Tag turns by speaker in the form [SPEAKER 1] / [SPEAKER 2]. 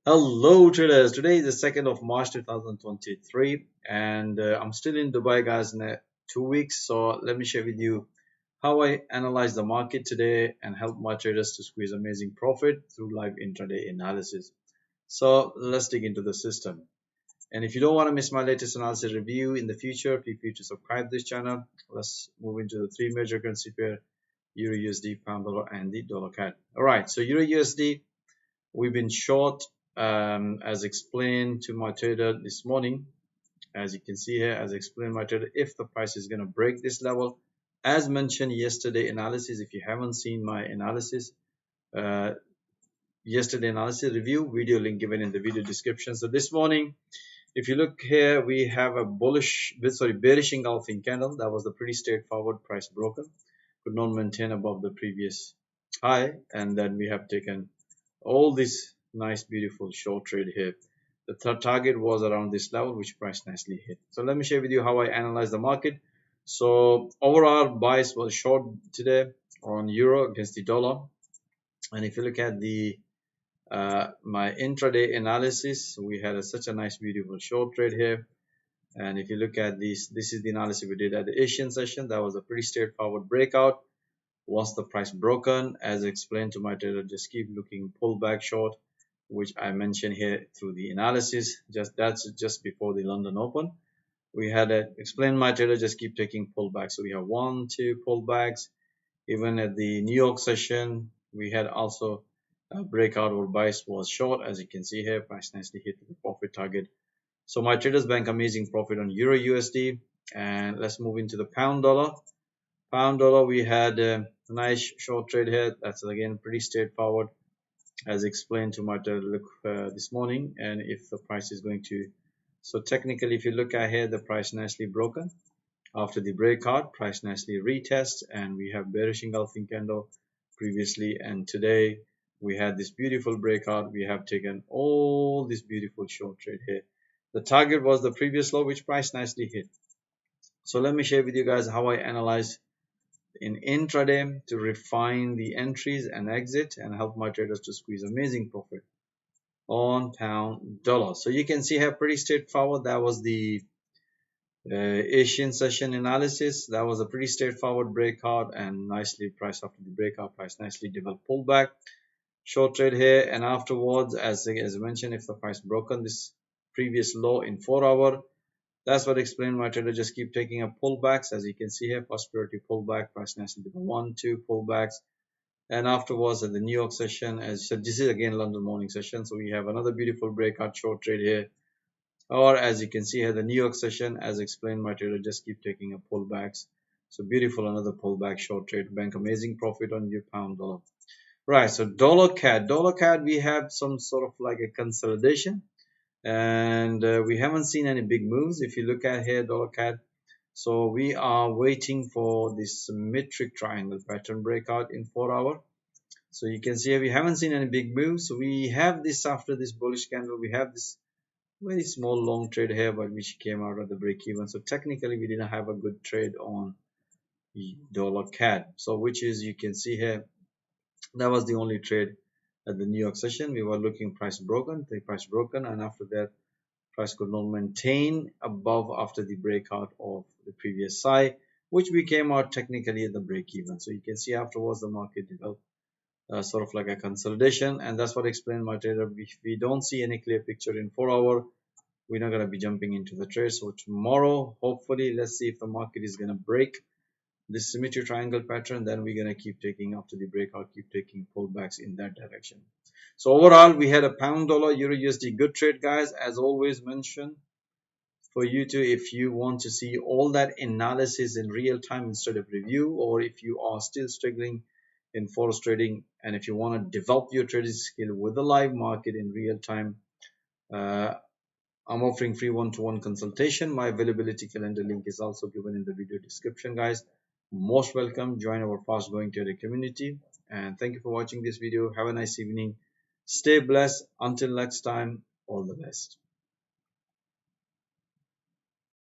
[SPEAKER 1] Hello traders, today is the 2nd of March 2023 and I'm still in Dubai guys in 2 weeks. So let me share with you how I analyze the market today and help my traders to squeeze amazing profit through live intraday analysis. So let's dig into the system. And if you don't want to miss my latest analysis review in the future, feel free to subscribe this channel. Let's move into the three major currency pair, Euro USD, Pound Dollar and the Dollar CAD. Alright, so Euro USD, we've been short as explained to my trader this morning. As you can see here, as explained my trader, if the price is going to break this level, as mentioned yesterday analysis, if you haven't seen my analysis, uh, yesterday analysis review video, link given in the video description. So this morning, if you look here, we have a bearish engulfing candle. That was the pretty straightforward, price broken, could not maintain above the previous high, and then we have taken all this nice beautiful short trade here. The target was around this level, which price nicely hit. So let me share with you how I analyze the market. So overall bias was short today on euro against the dollar, and if you look at the my intraday analysis, we had such a nice beautiful short trade here. And if you look at this is the analysis we did at the Asian session. That was a pretty straightforward breakout. Once the price broken, as explained to my trader, just keep looking pullback short, which I mentioned here through the analysis. That's just before the London Open. We had explained my trader, just keep taking pullbacks. So we have 1, 2 pullbacks. Even at the New York session, we had also a breakout where bias was short. As you can see here, price nicely hit the profit target. So my traders bank amazing profit on Euro USD. And let's move into the pound dollar. Pound dollar, we had a nice short trade here. That's again pretty straightforward, as explained to my look this morning. And if the price is going to, so technically, if you look at here, the price nicely broken after the breakout, price nicely retest, and we have bearish engulfing candle previously, and today we had this beautiful breakout. We have taken all this beautiful short trade here. The target was the previous low, which price nicely hit. So let me share with you guys how I analyze in intraday to refine the entries and exit and help my traders to squeeze amazing profit on pound dollar. So you can see here pretty straightforward. That was the Asian session analysis. That was a pretty straightforward breakout and nicely priced after the breakout. Price nicely developed pullback, short trade here, and afterwards, as mentioned, if the price broken this previous low in 4 hour, that's what explained my trader just keep taking up pullbacks. As you can see here, first priority pullback, price nicely developed 1, 2 pullbacks, and afterwards at the New York session, as said, this is again London morning session, so we have another beautiful breakout short trade here. Or as you can see here, the New York session, as explained my trader, just keep taking up pullbacks. So beautiful, another pullback short trade, bank amazing profit on your pound dollar. Right, so dollar CAD, we have some sort of like a consolidation, and we haven't seen any big moves. If you look at here, dollar CAD, so we are waiting for this symmetric triangle pattern breakout in 4 hour. So you can see here, we haven't seen any big moves. So we have this after this bullish candle, we have this very small long trade here, but which came out of the break even. So technically we didn't have a good trade on dollar CAD. So which is, you can see here, that was the only trade at the New York session. We were looking price broken, the price broken, and after that price could not maintain above after the breakout of the previous high, which we came out technically at the break even. So you can see afterwards the market developed sort of like a consolidation, and that's what explained my trader. If we don't see any clear picture in 4 hour, we're not going to be jumping into the trade. So tomorrow, hopefully, let's see if the market is going to break this symmetry triangle pattern, then we're going to keep taking after the breakout, keep taking pullbacks in that direction. So overall, we had a pound dollar euro USD good trade, guys. As always mentioned, for you to, if you want to see all that analysis in real time instead of review, or if you are still struggling in forex trading, and if you want to develop your trading skill with the live market in real time, I'm offering free one-to-one consultation. My availability calendar link is also given in the video description, guys. Most welcome. Join our fast-growing trader community. And thank you for watching this video. Have a nice evening. Stay blessed. Until next time, all the best.